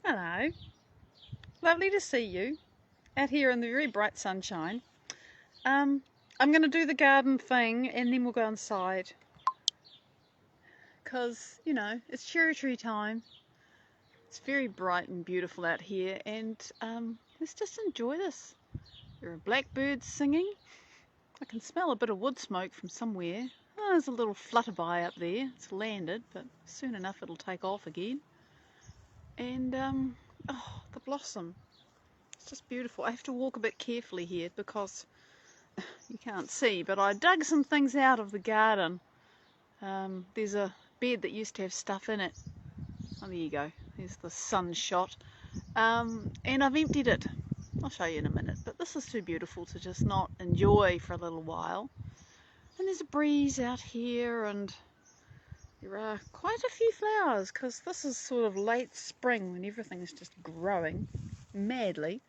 Hello. Lovely to see you out here in the very bright sunshine. Um, I'm going to do the garden thing and then we'll go inside because, it's cherry tree time. It's very bright and beautiful out here and let's just enjoy this. There are blackbirds singing. I can smell a bit of wood smoke from somewhere. Oh, there's a little flutterby up there. It's landed, but soon enough it'll take off again. And, oh, the blossom. It's just beautiful. I have to walk a bit carefully here because you can't see, but I dug some things out of the garden. There's a bed that used to have stuff in it. Oh, there you go. There's the sun shot. And I've emptied it. I'll show you in a minute, but this is too beautiful to just not enjoy for a little while. And there's a breeze out here, and there are quite a few flowers because this is sort of late spring when everything is just growing madly.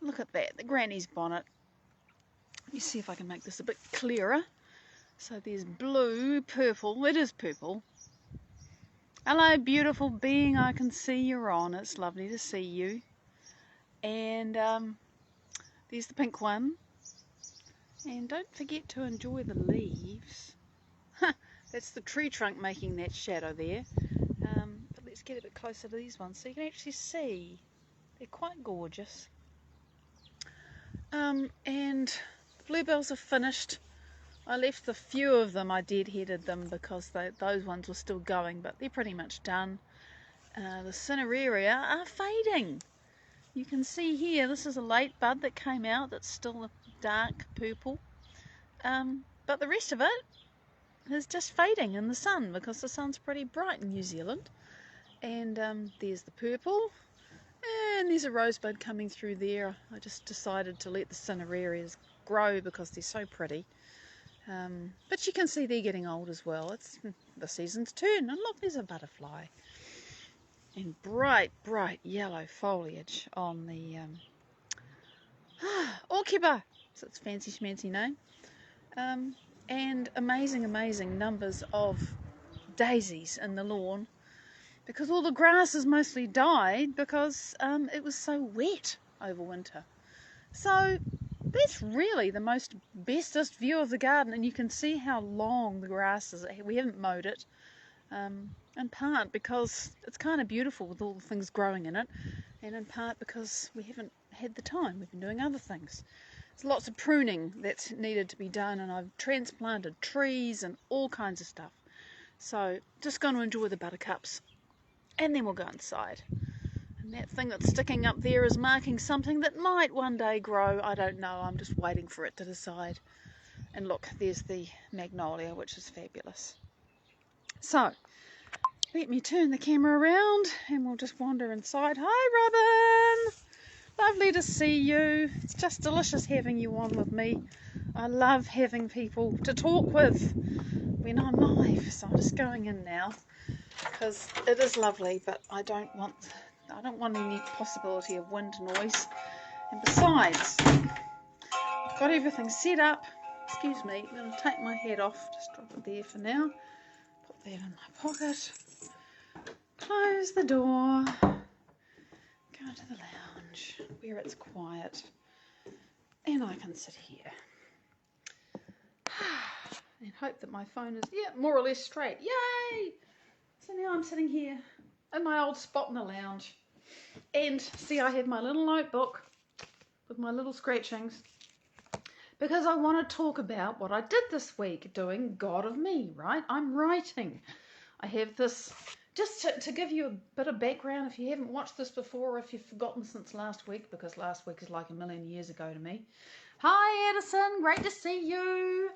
Look at that, the granny's bonnet. Let me see if I can make this a bit clearer. So there's blue, purple, it is purple. Hello beautiful being, I can see you're on, it's lovely to see you. And there's the pink one. And don't forget to enjoy the leaves. That's the tree trunk making that shadow there. But let's get a bit closer to these ones so you can actually see. They're quite gorgeous. And the bluebells are finished. I left a few of them, I deadheaded them because those ones were still going, but they're pretty much done. The cineraria are fading. You can see here, this is a late bud that came out that's still a dark purple. But the rest of it is just fading in the sun because the sun's pretty bright in New Zealand. And there's the purple. And there's a rosebud coming through there. I just decided to let the cinerarias grow because they're so pretty. But you can see they're getting old as well. It's the season's turn. And look, there's a butterfly. And bright, bright yellow foliage on the Orchidea. That's its fancy schmancy name. And amazing, amazing numbers of daisies in the lawn because all the grass has mostly died because it was so wet over winter. So that's really the most bestest view of the garden, and you can see how long the grass is. We haven't mowed it, in part because it's kind of beautiful with all the things growing in it, and in part because we haven't had the time. We've been doing other things. There's lots of pruning that's needed to be done, and I've transplanted trees and all kinds of stuff. So just going to enjoy the buttercups, and then we'll go inside. And that thing that's sticking up there is marking something that might one day grow. I don't know. I'm just waiting for it to decide. And look, there's the magnolia, which is fabulous. So let me turn the camera around and we'll just wander inside. Hi, Robin. Lovely to see you. It's just delicious having you on with me. I love having people to talk with when I'm live. So I'm just going in now because it is lovely, but I don't want any possibility of wind noise. And besides, I've got everything set up. Excuse me, I'm going to take my hat off. Just drop it there for now. Put that in my pocket. Close the door. Go to the lounge where it's quiet. And I can sit here. And hope that my phone is, more or less straight. Yay! So now I'm sitting here in my old spot in the lounge. And see, I have my little notebook with my little scratchings because I want to talk about what I did this week doing God of Me, right? I'm writing. I have this, just to give you a bit of background, if you haven't watched this before or if you've forgotten since last week, because last week is like a million years ago to me. Hi Edison, great to see you.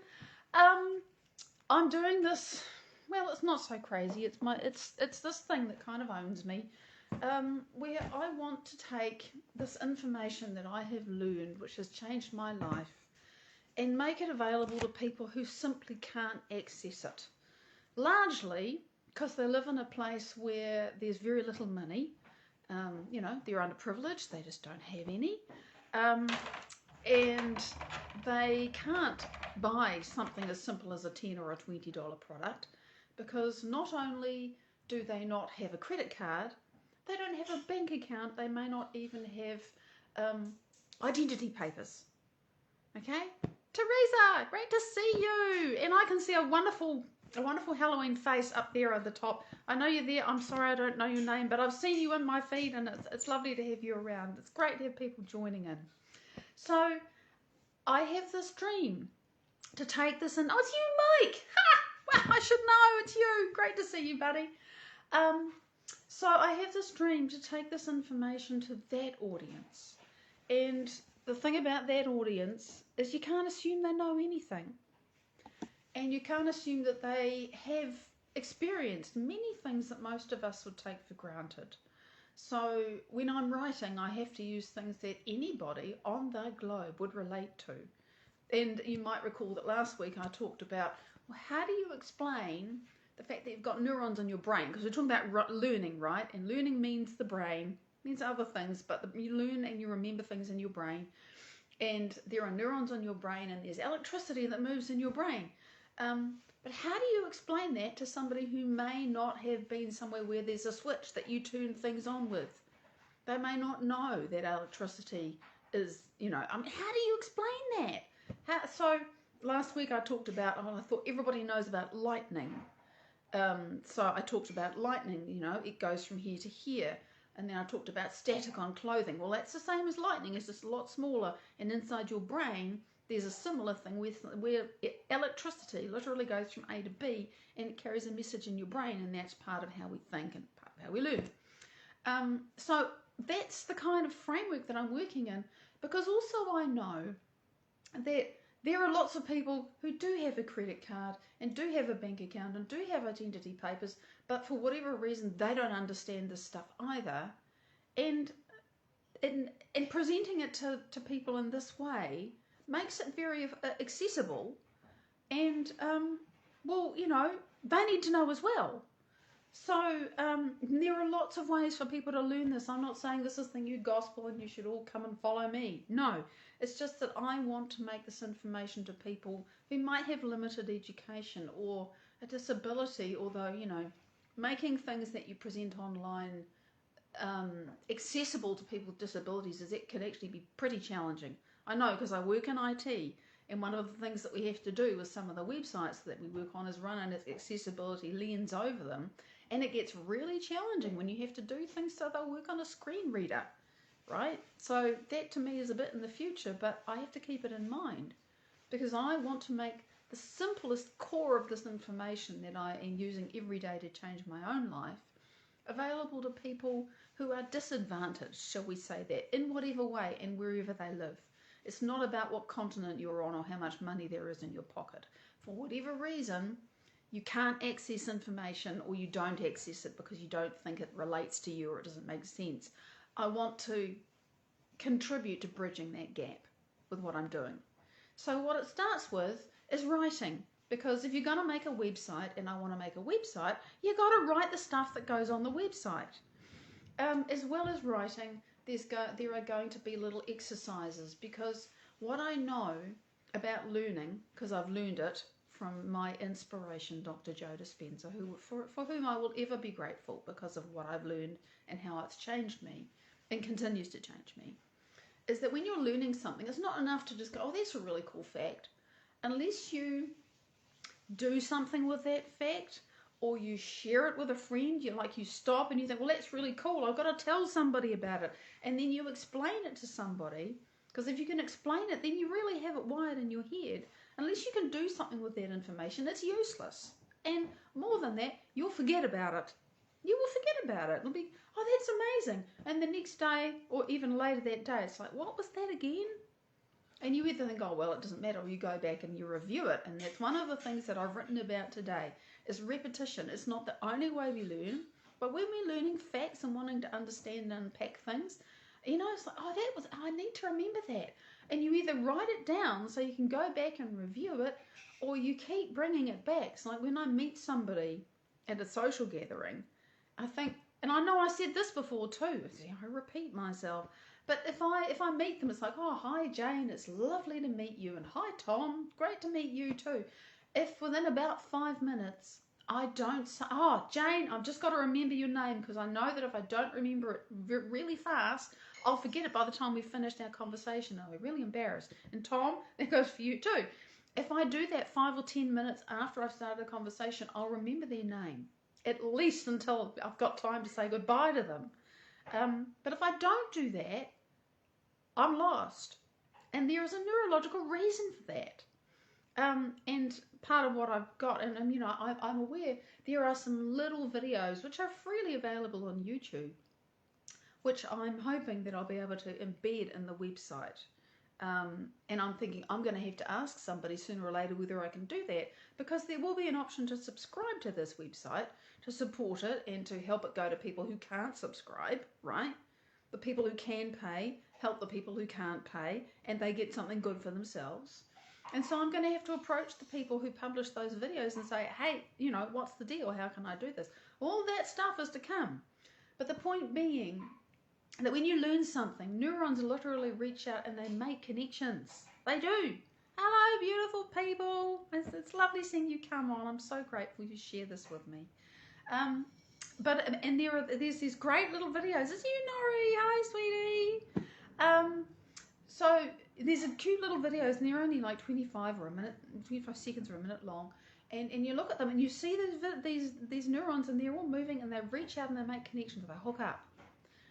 I'm doing this, well, it's not so crazy. It's this thing that kind of owns me. Where I want to take this information that I have learned, which has changed my life, and make it available to people who simply can't access it. Largely because they live in a place where there's very little money. They're underprivileged, they just don't have any. And they can't buy something as simple as a $10 or a $20 product because not only do they not have a credit card, They don't have a bank account. They may not even have identity papers. Okay? Teresa, great to see you. And I can see a wonderful Halloween face up there at the top. I know you're there. I'm sorry I don't know your name, but I've seen you in my feed, and it's lovely to have you around. It's great to have people joining in. So I have this dream to take this in. Oh, it's you, Mike. Ha! Well, I should know. It's you. Great to see you, buddy. So I have this dream to take this information to that audience. And the thing about that audience is you can't assume they know anything. And you can't assume that they have experienced many things that most of us would take for granted. So when I'm writing, I have to use things that anybody on the globe would relate to. And you might recall that last week I talked about, well, how do you explain the fact that you've got neurons in your brain? Because we're talking about learning, right? And learning means the brain, means other things, but you learn and you remember things in your brain. And there are neurons in your brain, and there's electricity that moves in your brain. But how do you explain that to somebody who may not have been somewhere where there's a switch that you turn things on with? They may not know that electricity is, how do you explain that? So last week I talked about, I thought everybody knows about lightning. So I talked about lightning, it goes from here to here. And then I talked about static on clothing. Well, that's the same as lightning. It's just a lot smaller. And inside your brain, there's a similar thing where electricity literally goes from A to B, and it carries a message in your brain, and that's part of how we think and part of how we learn. So that's the kind of framework that I'm working in, because also I know that there are lots of people who do have a credit card and do have a bank account and do have identity papers, but for whatever reason they don't understand this stuff either. And presenting it to people in this way makes it very accessible, and they need to know as well. So there are lots of ways for people to learn this. I'm not saying this is the new gospel and you should all come and follow me. No, it's just that I want to make this information to people who might have limited education or a disability, although, making things that you present online accessible to people with disabilities it can actually be pretty challenging. I know, because I work in IT, and one of the things that we have to do with some of the websites that we work on is run an accessibility lens over them, and it gets really challenging when you have to do things so they'll work on a screen reader, right? So that to me is a bit in the future, but I have to keep it in mind, because I want to make the simplest core of this information that I am using every day to change my own life available to people who are disadvantaged, shall we say that, in whatever way and wherever they live. It's not about what continent you're on or how much money there is in your pocket. For whatever reason, you can't access information, or you don't access it because you don't think it relates to you or it doesn't make sense. I want to contribute to bridging that gap with what I'm doing. So what it starts with is writing. Because if you're going to make a website, and I want to make a website, you've got to write the stuff that goes on the website. As well as writing, there are going to be little exercises, because what I know about learning, because I've learned it from my inspiration, Dr. Joe Dispenza, for whom I will ever be grateful because of what I've learned and how it's changed me and continues to change me, is that when you're learning something, it's not enough to just go, oh, that's a really cool fact. Unless you do something with that fact, or you share it with a friend, you stop and you think, well, that's really cool, I've got to tell somebody about it, and then you explain it to somebody, because if you can explain it, then you really have it wired in your head. Unless you can do something with that information, it's useless. And more than that, you'll forget about it. You will forget about it. It'll be, oh, that's amazing. And the next day, or even later that day, it's like, what was that again? And you either think, oh, well, it doesn't matter, or you go back and you review it. And that's one of the things that I've written about today, is repetition. It's not the only way we learn, but when we're learning facts and wanting to understand and unpack things, it's like, oh, I need to remember that. And you either write it down so you can go back and review it, or you keep bringing it back. So like when I meet somebody at a social gathering, I think, and I know I said this before too, I repeat myself, but if I meet them, it's like, oh, hi Jane, it's lovely to meet you, and hi Tom, great to meet you too. If within about 5 minutes I don't say, oh, Jane, I've just got to remember your name, because I know that if I don't remember it really fast, I'll forget it by the time we've finished our conversation. I'll be really embarrassed. And Tom, that goes for you too. If I do that 5 or 10 minutes after I've started a conversation, I'll remember their name, at least until I've got time to say goodbye to them. But if I don't do that, I'm lost. And there is a neurological reason for that. And part of what I've got, and I'm aware there are some little videos which are freely available on YouTube, which I'm hoping that I'll be able to embed in the website. And I'm thinking I'm going to have to ask somebody sooner or later whether I can do that, because there will be an option to subscribe to this website, to support it and to help it go to people who can't subscribe, right? The people who can pay help the people who can't pay, and they get something good for themselves. And so I'm going to have to approach the people who publish those videos and say, hey, what's the deal? How can I do this? All that stuff is to come. But the point being that when you learn something, neurons literally reach out and they make connections. They do. Hello, beautiful people. It's lovely seeing you come on. I'm so grateful you share this with me. And there's these great little videos. It's you, Nori. Hi, sweetie. So there's a cute little videos, and they're only like 25 seconds or a minute long. And you look at them and you see these neurons, and they're all moving, and they reach out and they make connections. They hook up.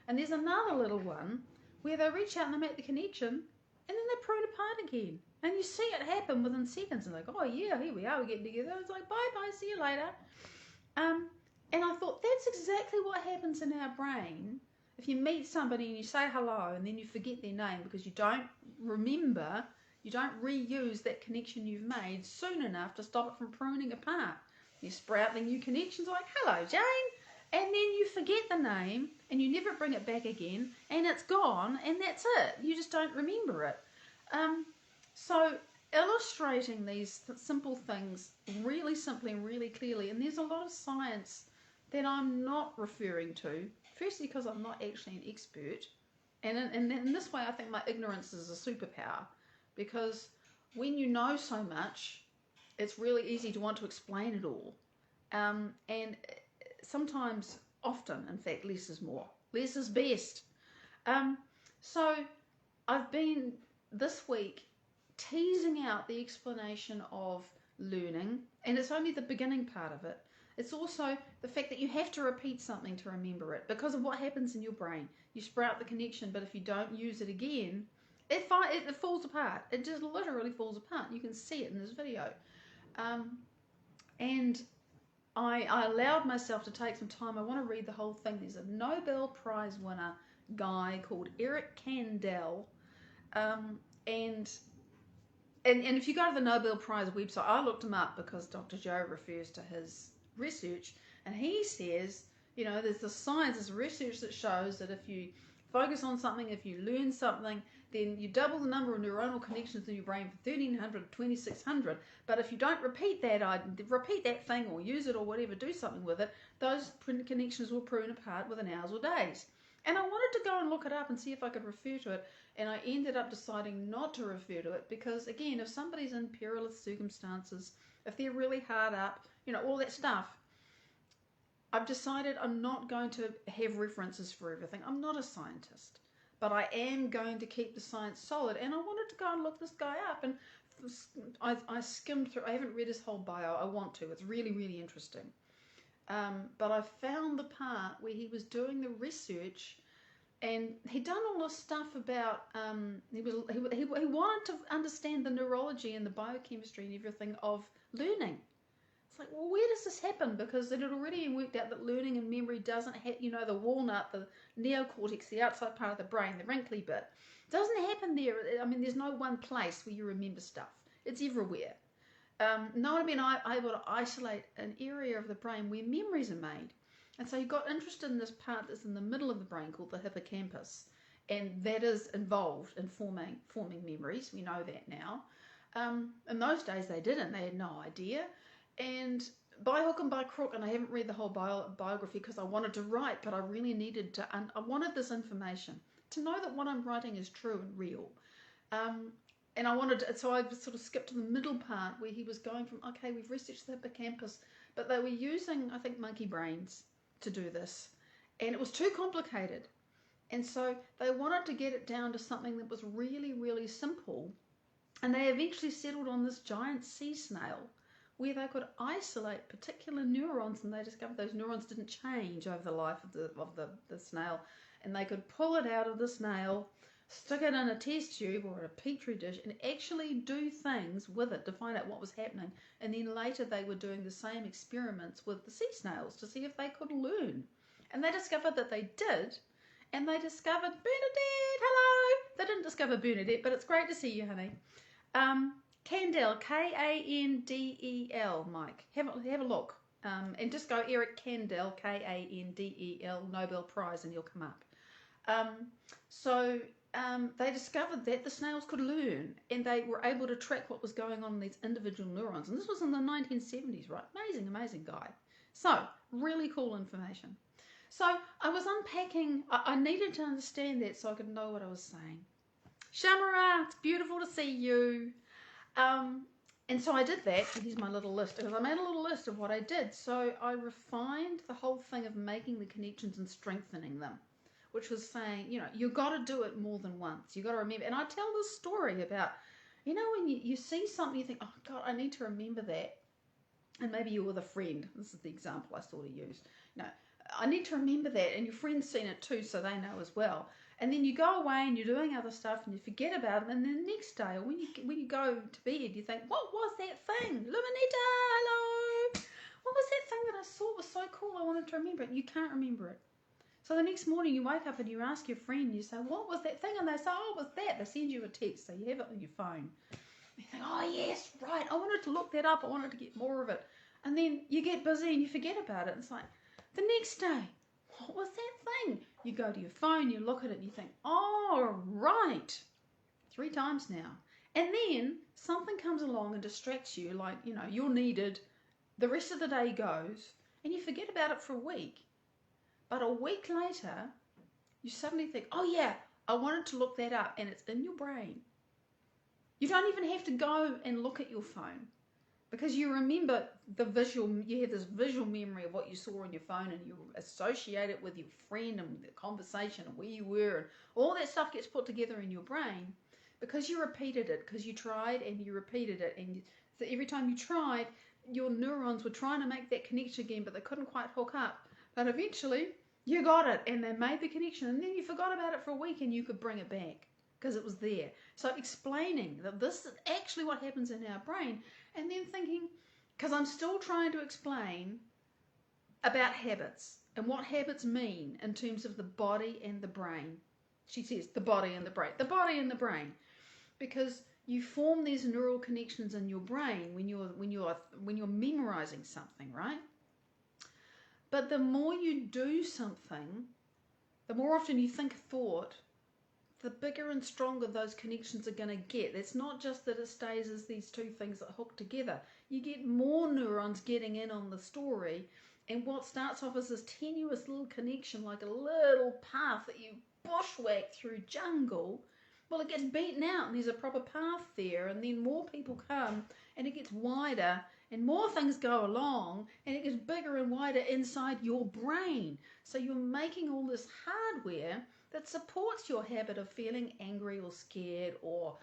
And there's another little one where they reach out and they make the connection, and then they prune apart again. And you see it happen within seconds. And they go, oh yeah, here we are, we're getting together. It's like, bye, see you later. And I thought, that's exactly what happens in our brain. If you meet somebody and you say hello and then you forget their name because you don't remember, you don't reuse that connection you've made soon enough to stop it from pruning apart. You sprout the new connections like, hello, Jane. And then you forget the name and you never bring it back again, and it's gone, and that's it. You just don't remember it. So illustrating these simple things really simply and really clearly, and there's a lot of science that I'm not referring to, firstly because I'm not actually an expert, and in this way I think my ignorance is a superpower, because when you know so much, it's really easy to want to explain it all. And sometimes, often, in fact, less is more. Less is best. So I've been this week teasing out the explanation of learning, and it's only the beginning part of it. It's also the fact that you have to repeat something to remember it because of what happens in your brain. You sprout the connection, but if you don't use it again, it falls apart. It just literally falls apart. You can see it in this video. And I allowed myself to take some time. I want to read the whole thing. There's a Nobel Prize winner guy called Eric Kandel. And if you go to the Nobel Prize website, I looked him up because Dr. Joe refers to his research, and he says, there's the science, there's research that shows that if you focus on something, if you learn something, then you double the number of neuronal connections in your brain from 1,300 to 2,600. But if you don't repeat that thing or use it or whatever, do something with it, those connections will prune apart within hours or days. And I wanted to go and look it up and see if I could refer to it, and I ended up deciding not to refer to it because, again, if somebody's in perilous circumstances, if they're really hard up, all that stuff, I've decided I'm not going to have references for everything. I'm not a scientist, but I am going to keep the science solid, and I wanted to go and look this guy up, and I skimmed through. I haven't read his whole bio. I want to. It's really, really interesting. But I found the part where he was doing the research, and he'd done all this stuff about he wanted to understand the neurology and the biochemistry and everything of learning. It's like, well, where does this happen? Because it had already been worked out that learning and memory doesn't have, the walnut, the neocortex, the outside part of the brain, the wrinkly bit, doesn't happen there. I mean, there's no one place where you remember stuff. It's everywhere. No one had been able to isolate an area of the brain where memories are made. And so he got interested in this part that's in the middle of the brain called the hippocampus. And that is involved in forming memories. We know that now. In those days they didn't. They had no idea. And by hook and by crook, and I haven't read the whole biography because I wanted to write, but I really needed to, I wanted this information to know that what I'm writing is true and real. And I wanted to, so I sort of skipped to the middle part where he was going from, okay, we've researched the hippocampus, But they were using, I think, monkey brains to do this, and it was too complicated. And so they wanted to get it down to something that was really, really simple. And they eventually settled on this giant sea snail where they could isolate particular neurons, and they discovered those neurons didn't change over the life of the snail. And they could pull it out of the snail, stick it in a test tube or a petri dish, and actually do things with it to find out what was happening. And then later they were doing the same experiments with the sea snails to see if they could learn. And they discovered that they did. And they discovered Bernadette, hello. They didn't discover Bernadette, but it's great to see you, honey. Kandel, Kandel, Mike. Have a look. And just go Eric Kandel, Kandel, Nobel Prize, and you'll come up. They discovered that the snails could learn, and they were able to track what was going on in these individual neurons. And this was in the 1970s, right? Amazing, amazing guy. So, really cool information. So I was unpacking, I needed to understand that so I could know what I was saying. Shamara, it's beautiful to see you. And so I did that, and here's my little list, because I made a little list of what I did. So I refined the whole thing of making the connections and strengthening them, which was saying, you know, you've got to do it more than once. You've got to remember. And I tell this story about, you know, when you see something, you think, oh, God, I need to remember that. And maybe you're with a friend. This is the example I sort of used. You know, I need to remember that, and your friend's seen it too, so they know as well. And then you go away and you're doing other stuff and you forget about it, and then the next day, or when you go to bed, you think, what was that thing? Luminita, hello! What was that thing that I saw? It was so cool, I wanted to remember it. You can't remember it. So the next morning you wake up and you ask your friend, you say, what was that thing? And they say, oh, it was that. They send you a text, so you have it on your phone. You think, oh yes, right, I wanted to look that up, I wanted to get more of it. And then you get busy and you forget about it. It's like, the next day, what was that thing? You go to your phone, you look at it, and you think, oh, right. 3 times now. And then something comes along and distracts you, like, you know, you're needed. The rest of the day goes, and you forget about it for a week. But a week later, you suddenly think, oh, yeah, I wanted to look that up, and it's in your brain. You don't even have to go and look at your phone. Because you remember you have this visual memory of what you saw on your phone, and you associate it with your friend and the conversation and where you were, and all that stuff gets put together in your brain because you repeated it, because you tried and you repeated it. And so every time you tried, your neurons were trying to make that connection again, but they couldn't quite hook up. But eventually, you got it, and they made the connection, and then you forgot about it for a week, and you could bring it back because it was there. So explaining that this is actually what happens in our brain, and then thinking, because I'm still trying to explain about habits and what habits mean in terms of the body and the brain. She says the body and the brain. The body and the brain. Because you form these neural connections in your brain when you're memorizing something, right? But the more you do something, the more often you think a thought, the bigger and stronger those connections are going to get. It's not just that it stays as these two things that hook together. You get more neurons getting in on the story, and what starts off as this tenuous little connection, like a little path that you bushwhack through jungle, well, it gets beaten out and there's a proper path there, and then more people come and it gets wider and more things go along and it gets bigger and wider inside your brain. So you're making all this hardware that supports your habit of feeling angry or scared or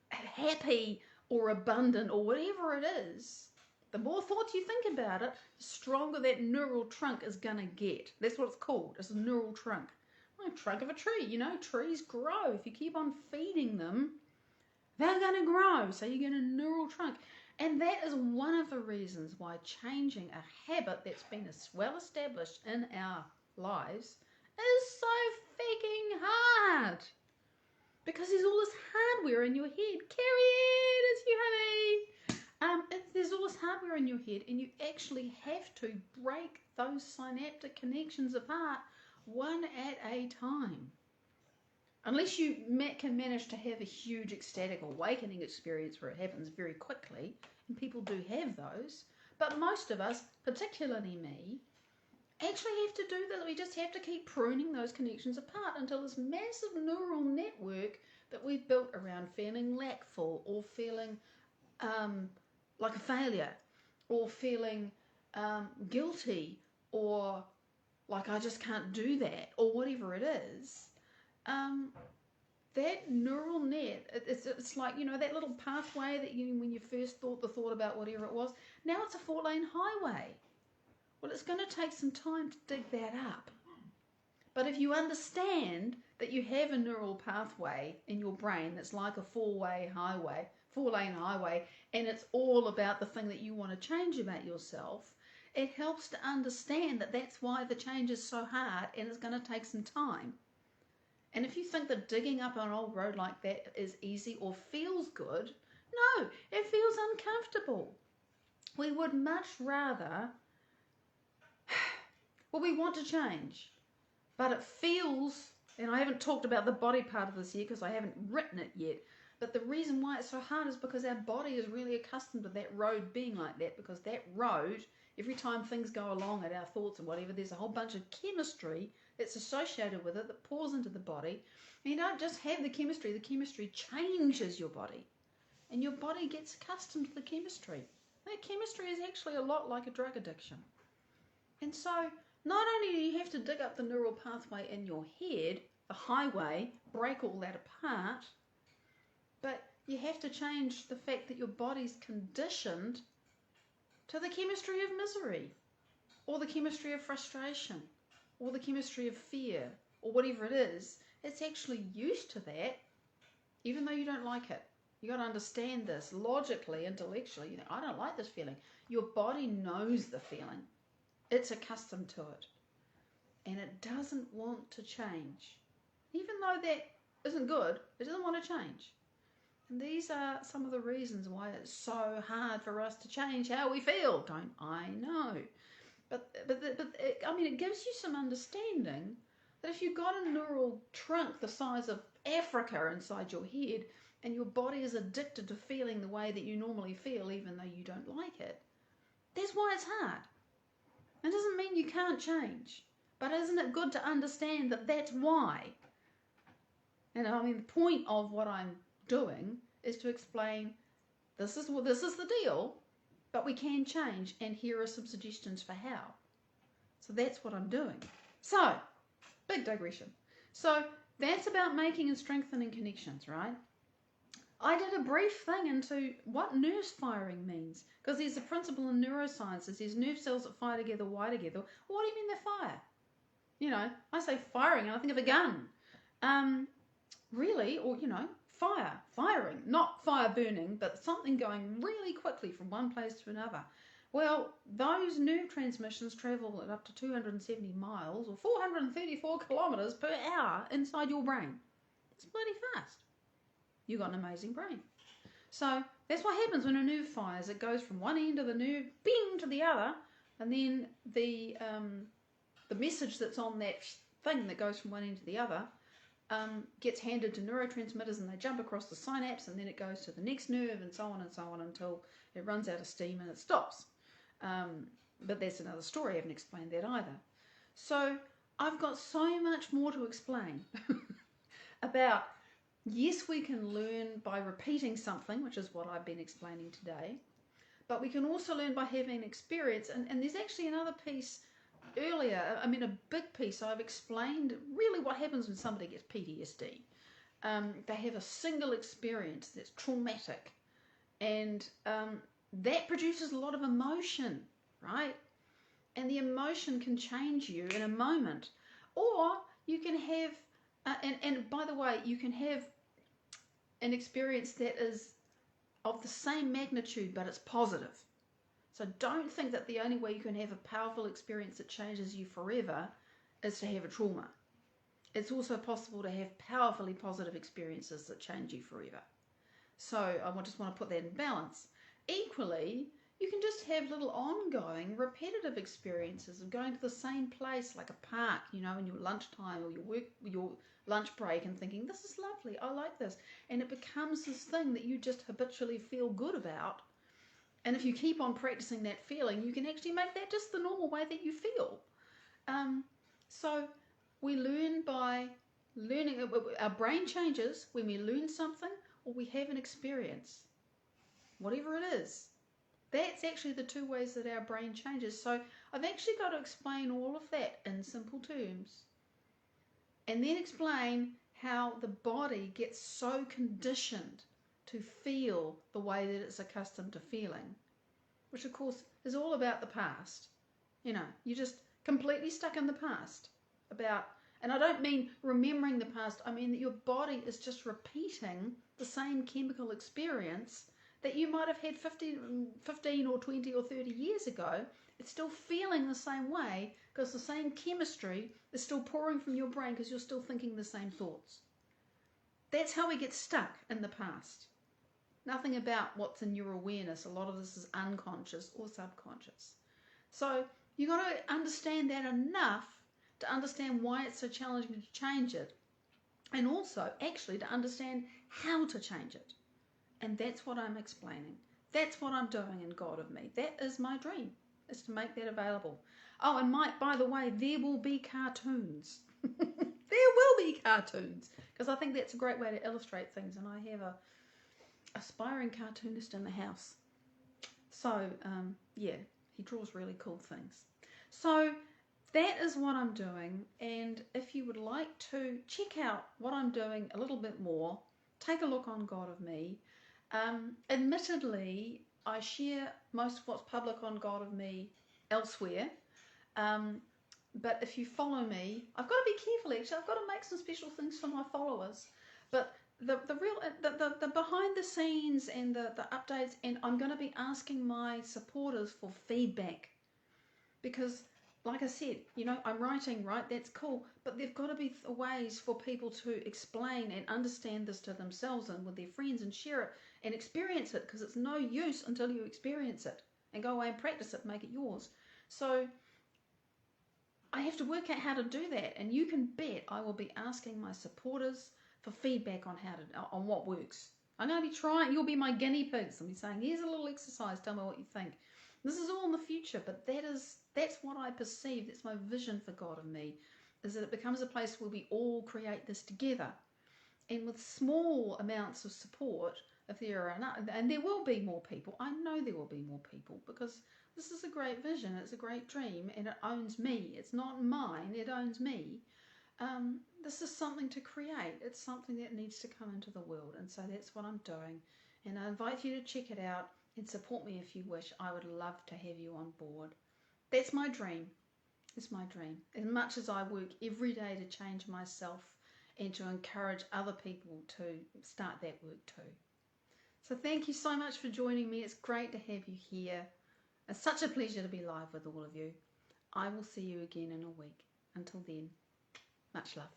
happy or abundant or whatever it is. The more thoughts you think about it, the stronger that neural trunk is going to get. That's what it's called. It's a neural trunk. Like a trunk of a tree. You know, trees grow. If you keep on feeding them, they're going to grow. So you get a neural trunk. And that is one of the reasons why changing a habit that's been well established in our lives is so freaking hard. Because there's all this hardware in your head. Carrie, it's you, honey. There's all this hardware in your head, and you actually have to break those synaptic connections apart one at a time. Unless you can manage to have a huge ecstatic awakening experience where it happens very quickly, and people do have those, but most of us, particularly me, actually have to do that. We just have to keep pruning those connections apart until this massive neural network that we've built around feeling lackful or feeling like a failure or feeling guilty, or like I just can't do that, or whatever it is, that neural net, it's like, you know, that little pathway that you, when you first thought the thought about whatever it was, now it's a 4-lane highway. Well, it's going to take some time to dig that up. But if you understand that you have a neural pathway in your brain that's like a 4-lane highway, and it's all about the thing that you want to change about yourself, it helps to understand that that's why the change is so hard and it's going to take some time. And if you think that digging up an old road like that is easy or feels good, no, it feels uncomfortable. We would much rather, well, we want to change, but it feels, and I haven't talked about the body part of this yet because I haven't written it yet, but the reason why it's so hard is because our body is really accustomed to that road being like that, because that road, every time things go along at our thoughts and whatever, there's a whole bunch of chemistry that's associated with it that pours into the body. And you don't just have the chemistry changes your body. And your body gets accustomed to the chemistry. That chemistry is actually a lot like a drug addiction. And so, not only do you have to dig up the neural pathway in your head, the highway, break all that apart, but you have to change the fact that your body's conditioned to the chemistry of misery, or the chemistry of frustration, or the chemistry of fear, or whatever it is. It's actually used to that, even though you don't like it. You got to understand this logically, intellectually. You think, I don't like this feeling. Your body knows the feeling. It's accustomed to it. And it doesn't want to change. Even though that isn't good, it doesn't want to change. And these are some of the reasons why it's so hard for us to change how we feel. Don't I know? But it gives you some understanding that if you've got a neural trunk the size of Africa inside your head, and your body is addicted to feeling the way that you normally feel, even though you don't like it, that's why it's hard. It doesn't mean you can't change, but isn't it good to understand that that's why? And I mean, the point of what I'm doing is to explain this is the deal, but we can change, and here are some suggestions for how. So that's what I'm doing. So, big digression. So that's about making and strengthening connections, right? I did a brief thing into what nerve firing means, because there's a principle in neurosciences. There's nerve cells that fire together, wire together. What do you mean they fire? You know, I say firing and I think of a gun. Really, or, you know, firing, not fire burning, but something going really quickly from one place to another. Well, those nerve transmissions travel at up to 270 miles or 434 kilometers per hour inside your brain. It's bloody fast. You've got an amazing brain. So that's what happens when a nerve fires. It goes from one end of the nerve, bing, to the other, and then the message that's on that thing that goes from one end to the other gets handed to neurotransmitters, and they jump across the synapse, and then it goes to the next nerve, and so on until it runs out of steam and it stops. But that's another story. I haven't explained that either. So I've got so much more to explain about, yes, we can learn by repeating something, which is what I've been explaining today, but we can also learn by having experience. And there's actually another piece earlier, I mean a big piece. I've explained really what happens when somebody gets PTSD. They have a single experience that's traumatic, and that produces a lot of emotion, right? And the emotion can change you in a moment. Or you can have, and by the way, you can have an experience that is of the same magnitude, but it's positive. So don't think that the only way you can have a powerful experience that changes you forever is to have a trauma. It's also possible to have powerfully positive experiences that change you forever. So I just want to put that in balance. Equally, you can just have little ongoing repetitive experiences of going to the same place, like a park, you know, in your lunchtime or your lunch break, and thinking, this is lovely, I like this. And it becomes this thing that you just habitually feel good about. And if you keep on practicing that feeling, you can actually make that just the normal way that you feel. So we learn by learning. Our brain changes when we learn something or we have an experience, whatever it is. That's actually the two ways that our brain changes. So I've actually got to explain all of that in simple terms, and then explain how the body gets so conditioned to feel the way that it's accustomed to feeling, which of course is all about the past. You're just completely stuck in the past. And I don't mean remembering the past, I mean that your body is just repeating the same chemical experience that you might have had 15 or 20 or 30 years ago. It's still feeling the same way because the same chemistry is still pouring from your brain because you're still thinking the same thoughts. That's how we get stuck in the past. Nothing about what's in your awareness. A lot of this is unconscious or subconscious. So you've got to understand that enough to understand why it's so challenging to change it, and also actually to understand how to change it. And that's what I'm explaining. That's what I'm doing in God of Me. That is my dream, is to make that available. Oh, and by the way, there will be cartoons. There will be cartoons, because I think that's a great way to illustrate things, and I have a aspiring cartoonist in the house. So, yeah, he draws really cool things. So that is what I'm doing, and if you would like to check out what I'm doing a little bit more, take a look on God of Me. Admittedly, I share most of what's public on God of Me elsewhere, but if you follow me, I've got to be careful actually, I've got to make some special things for my followers, but the behind the scenes and the updates, and I'm going to be asking my supporters for feedback, because like I said, I'm writing, right? That's cool. But there've got to be ways for people to explain and understand this to themselves and with their friends and share it and experience it, because it's no use until you experience it and go away and practice it and make it yours. So I have to work out how to do that. And you can bet I will be asking my supporters for feedback on on what works. I'm going to be trying. You'll be my guinea pigs. I'll be saying, here's a little exercise. Tell me what you think. This is all in the future, but that's what I perceive. That's my vision for God and Me, is that it becomes a place where we all create this together, and with small amounts of support, if there are enough, and there will be more people. I know there will be more people, because this is a great vision. It's a great dream, and it owns me. It's not mine. It owns me. This is something to create. It's something that needs to come into the world, and so that's what I'm doing. And I invite you to check it out and support me if you wish. I would love to have you on board. That's my dream. It's my dream. As much as I work every day to change myself and to encourage other people to start that work too. So thank you so much for joining me. It's great to have you here. It's such a pleasure to be live with all of you. I will see you again in a week. Until then, much love.